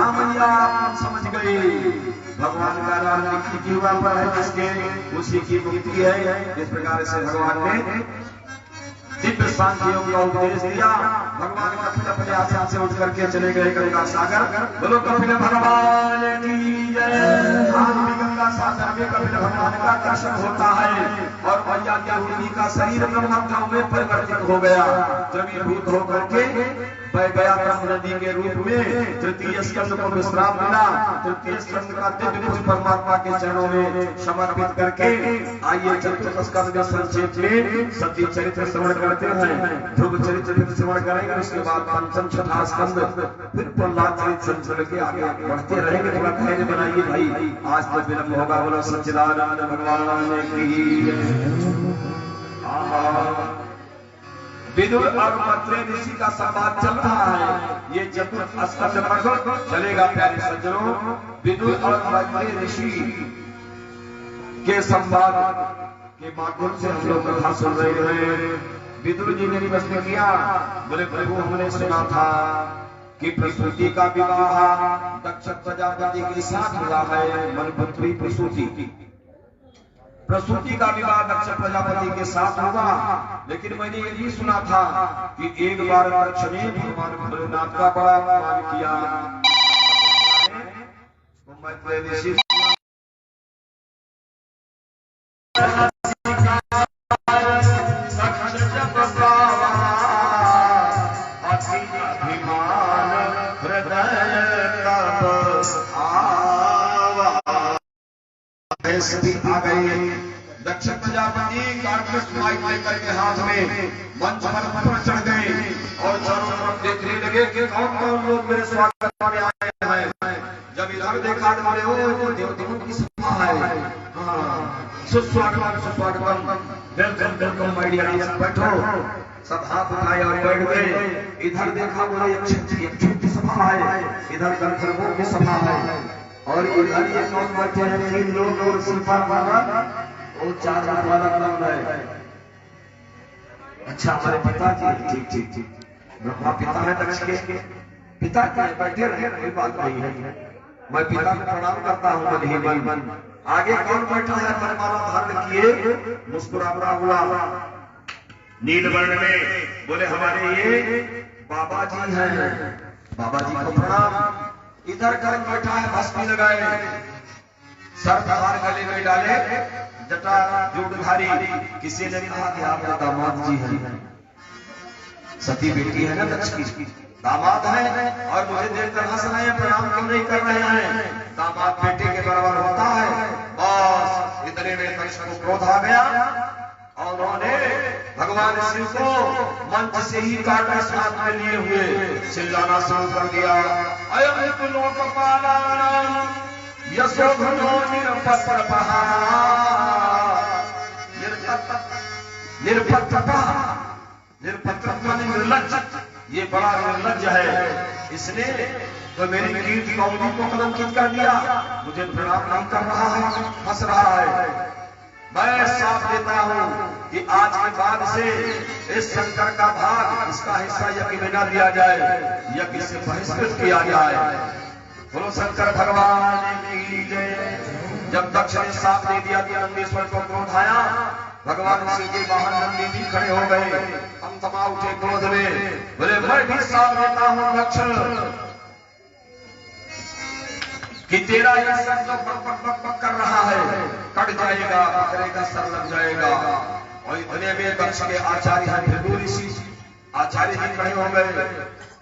हाँ मैया आप समझ गए, भगवान का नाम लिखी हुआ पर है जिसके उसी की मुक्ति है। इस प्रकार से भगवान ने दिव्य शांति योग का उपदेश दिया। भगवान कपिल अपने आसन से उठ करके चले गए गंगा सागर। बोलो कपिल भगवान की जय। आज भी गंगा सागर में कपिल भगवान का दर्शन होता है और मैया देवी का शरीर ब्रह्मत्व में परिवर्तित हो गया, द्रवीभूत होकर के बह गया ब्रह्म नदी के रूप में। तृतीय स्कंद को विश्राम मिला। तृतीय स्कंद का दिव्य पुरुष परमात्मा के चरणों में समर्पित करके आइए चतुर्थ स्कंद के संक्षेप में सती चरित्र श्रवण करते हैं। ध्रुव चरित्र श्रवण करेंगे, उसके बाद पंचम छठा स्कंद, फिर प्रहलाद चरित्र चल के आगे बढ़ते रहेंगे। थोड़ा धैर्य बनाइए भाई, आज तो विलंब होगा। बोलो सच्चिदानंद भगवान की। विदुर और मैत्रेय ऋषि का संवाद चल रहा है। ये चतुर्थ स्कंद पर चलेगा प्यारे सज्जनों। विदुर और मैत्रेय ऋषि के संवाद के माध्यम से हम लोग कथा सुन रहे हैं। विदुर जी ने प्रश्न किया, बोले प्रभु हमने सुना था कि प्रसूति का विवाह दक्ष प्रजापति के साथ हुआ है। मनपुत्री प्रसूति, प्रसूति का विवाह दक्ष प्रजापति के साथ हुआ। लेकिन मैंने ये भी सुना था कि एक बार दक्ष ने भगवान भोलेनाथ का बड़ा अपमान किया। आ गई। दक्ष प्रजापति कार्कस माइक लेकर के हाथ में मंच पर चढ़ गए और चारों तरफ देखने लगे कि कौन कौन लोग मेरे स्वागत में आए हैं। जब इधर देखा तो देवताओं की सभा है। सुस्वागतम सुस्वागतम, welcome welcome my dear guest, बैठो। सब हाथ उठाए और बैठ गए। इधर देखा बोले एक छोटी सभा है, इधर गंधर्वों की सभा है और इधर ये कौन बैठे हैं? 3 लोग और शिल्पा वाला और 4 वाला कौन है? अच्छा हमारे पिताजी। ठीक ठीक ठीक, ब्रह्मा पिता है दक्ष के। पिता जी बैठे रहे, कोई बात नहीं है। मैं पिता को प्रणाम करता हूँ मन ही मन। आगे कौन बैठा है? परमाला धारण किए मुस्कुराता हुआ नीलवर्ण में। बोले हमारे ये बाबा जी हैं। बाबा जी को प्रणाम। इधर कर बैठा है भस्मी लगाए, सरदार गले में डाले, जटा जूड़धारी। किसी ने कहा कि आप दामाद जी हैं। सती बेटी है ना दक्ष की, दामाद है और मुझे देखकर हंस रहे हैं, प्रणाम क्यों नहीं कर रहे हैं? दामाद बेटे के बराबर होता है। बस इतने में दक्ष को क्रोध आ गया और उन्होंने भगवान शिव को मंच से ही काटा साथ में लिए हुए चिल्लाना शुरू कर दिया। अयम तु लोकपालानां यशोधनो निरपत्रपः निर्पत्र माने निर्लज्ज। ये बड़ा निर्लज्ज है, इसने तो मेरी कीर्ति गौरी को कलंकित कर दिया। मुझे प्रणाम नहीं कर रहा है, हंस रहा है। मैं साफ देता हूं कि आज के बाद से इस शंकर का भाग, इसका हिस्सा यज्ञ में न दिया जाए, यज्ञ से बहिष्कृत किया जाए। बोलो शंकर भगवान की जय। जब दक्ष ने साफ दे दिया कि नंदीश्वर को क्रोध आया, भगवान शिव के वाहन नंदी भी खड़े हो गए, हम तमा उठे क्रोध में। बोले मैं भी साफ देता हूं दक्ष कि तेरा ये सर जो बक कर रहा है कट जाएगा, करेगा सर लग जाएगा। और इतने में दक्ष के आचार्य हैं भृगु ऋषि, आचार्य जी खड़े हो गए।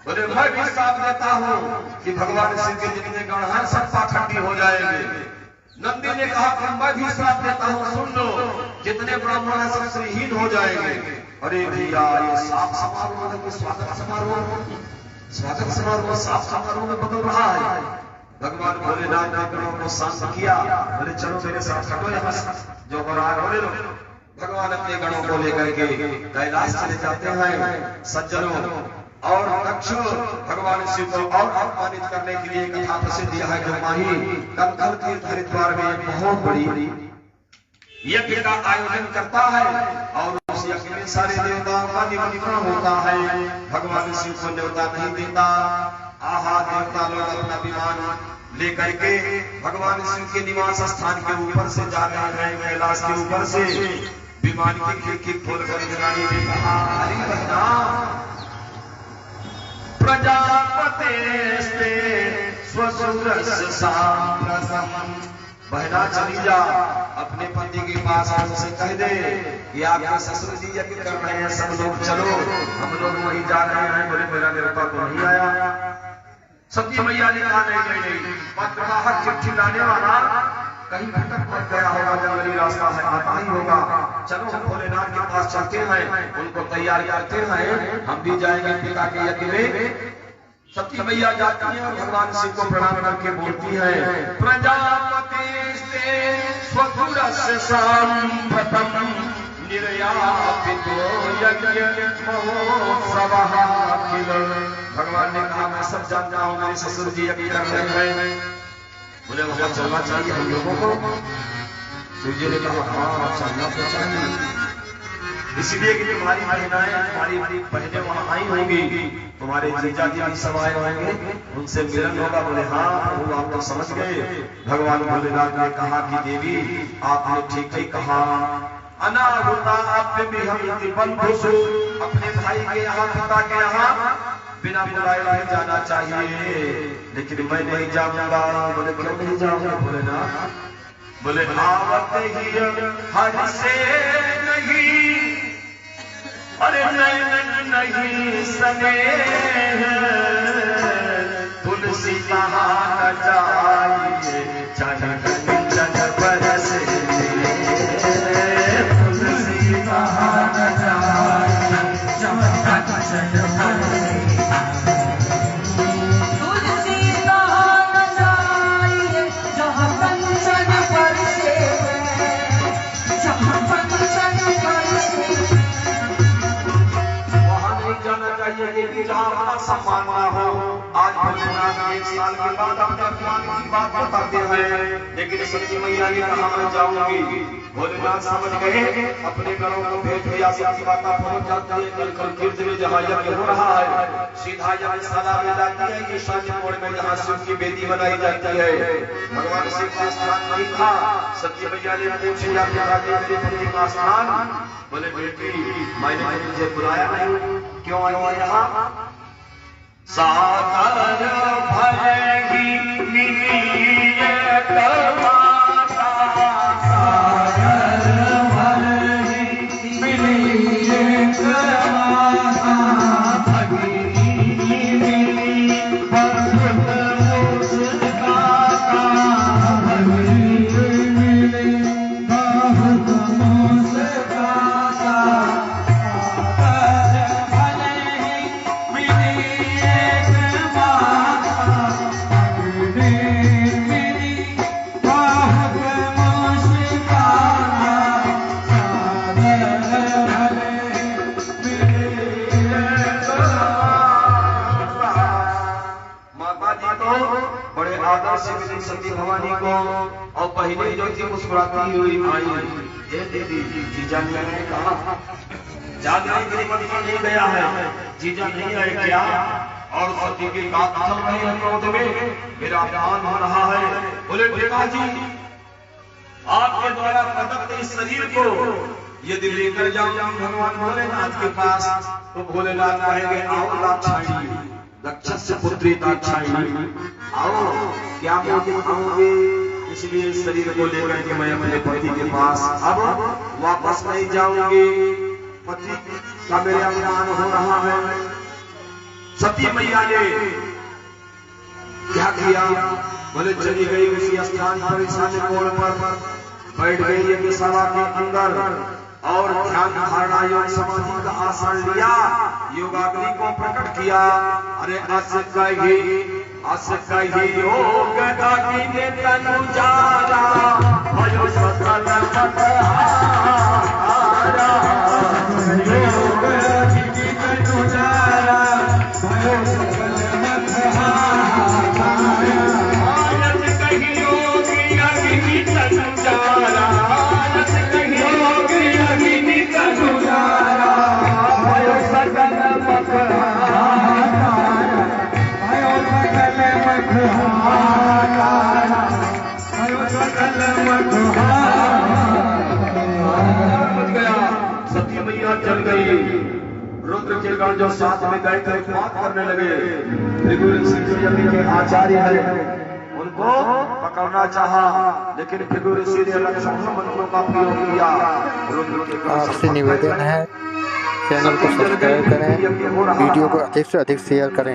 बोले मैं भी साथ देता हूँ कि भगवान शिव के जितने गण हैं सब पाखंडी हो जाएंगे। नंदी ने कहा कि मैं भी साथ देता हूँ, सुन लो, जितने ब्राह्मण हैं सब श्रीहीन हो जाएंगे। अरे भैया ये साफ समारोह में स्वागत समारोह साफ समारोह में बदल रहा है। भगवान भोलेनाथ ने गणों को शांत किया। बोले चलो मेरे साथ हटो यहाँ से, जो हो रहा है होने दो। भगवान अपने गणों को लेकर के कैलाश चले जाते हैं सज्जनों। और दक्ष भगवान शिव को और अपमानित करने के लिए कथा प्रसिद्ध है जो माही कंकल तीर्थ हरिद्वार में बहुत बड़ी यज्ञ का आयोजन करता है और उस यज्ञ में सारे देवताओं का निमंत्रण होता है। भगवान शिव को न्योता नहीं देता। आहा देवता लोग अपना विमान लेकर के भगवान शिव के निवास स्थान के ऊपर से जा रहे हैं। कैलाश के ऊपर से विमान की खिड़की खोलकर इंद्राणी ने कहा, हरि प्रजापते बहना चली जा, अपने पति के पास उनसे कह दे कि आपके ससुर जी यज्ञ कर रहे हैं, सब लोग चलो, हम लोग वहीं जा रहे हैं। बोले मेरा देवता तो नहीं आया। सती मैया ने कहा नहीं, पत्रवाहक चिट्ठी लाने वाला कहीं भटक मत गया होगा, जंगली रास्ता है, आता ही होगा। चलो हम भोलेनाथ के पास चलते हैं, उनको तैयार करते हैं, हम भी जाएंगे पिता के यज्ञ में। सती मैया जाती है और भगवान शिव को प्रणाम करके बोलती है, प्रजापति स्वधुरस्य सांप्रतम निर्यापितो यज्ञ महोत्सवः अखिल। भगवान ने कहा मैं सब जानता हूँ, मेरे ससुर जी यज्ञ कर रहे हैं। बोले वहां चलना चाहिए हम लोगों को। शिव जी ने कहा हाँ चलना तो चाहिए, इसलिए कि तुम्हारी बहनें वहां आई होंगी, तुम्हारे जीजा जी भी सब आए होंगे, उनसे मिलन होगा। बोले हाँ प्रभु आप तो समझ गए। भगवान भोलेनाथ ने कहा कि देवी आपने ठीक ही कहा, अनाहुता भी हम बंधुसु, अपने भाई के यहाँ पिता के यहाँ बिना बुलाए नहीं जाना चाहिए, लेकिन मैं नहीं जाऊंगा। बोले क्यों नहीं जाऊंगा भोलेनाथ? बोले आवत ही हर से नहीं, अरे नहीं सने तुलसी कहा न जाइए, चन बरस तुलसी कहा न जाइए, चन जहाँ हमारा सम्मान ना हो। आज भोलेनाथ 1 साल के बाद अपने अपमान की बात बताते हैं, लेकिन सती मैया ने कहा मैं जाऊंगी। भोलेनाथ समझ गए, अपने घरों को भेज दिया। सती माता पहुंच जाती है कल कीर्त में जहाँ यज्ञ हो रहा है, सीधा यज्ञशाला में जाती है कि शादी मोड़ में जहाँ शिव की बेदी बनाई जाती है। भगवान शिव का स्थान नहीं था। सती मैया ने पूछा मेरे पति का स्थान। बोले बेटी मैंने मुझे बुलाया नहीं, क्यों आया यहाँ? सागर भरेगी मिलिए कमाता, सागर भरेगी मिलिए कमाता, भगिनी मिली बहुत मुस्काता, भगिनी मिली बहुत मुस्काता। सती भवानी को और पहले जो थी मुस्कुराती हुई आई, ये दीदी जीजा ने कहा जागरण के लिए नहीं गया है, जीजा नहीं आए क्या? और सती की बात चल रही है क्रोध में, मेरा अपमान हो रहा है। बोले पिताजी आपके द्वारा प्रदत्त इस शरीर को यदि लेकर जाऊं भगवान भोलेनाथ के पास, तो भोलेनाथ कहेंगे आओ दाक्षायणी, दक्षस्य पुत्री दाक्षायणी आओ, क्या बोलते आओगे? इसलिए इस शरीर को लेकर के मैं अपने पति के पास अब वापस नहीं जाऊंगी, पति का मेरे अपमान हो रहा है। सती मैया ने क्या किया? बोले चली गई उसी स्थान पर ईशान्य कोण पर बैठ गई यज्ञशाला के अंदर और ध्यान धारणा योग समाधि का आसन लिया, योगाग्नि को प्रकट किया। अरे असकही योग दागिने तनु जारा, भयो सकल मतहारा, योग दागिने तनु जारा, भयो सकल मतहारा, आनंद कही योग दागिने तनु जारा, आनंद कही योग दागिने तनु जारा, भयो सकल मतहारा, भयो रुद्र के गण जो साथ में गए थे बात करने लगे। भृगु ऋषि जो यज्ञ के आचार्य है उनको पकड़ना चाहा, लेकिन भृगु ऋषि ने लक्षण मंत्रों का प्रयोग किया। रुद्र के गण आपसे निवेदन है चैनल को सब्सक्राइब करें, वीडियो को अधिक से अधिक शेयर करें।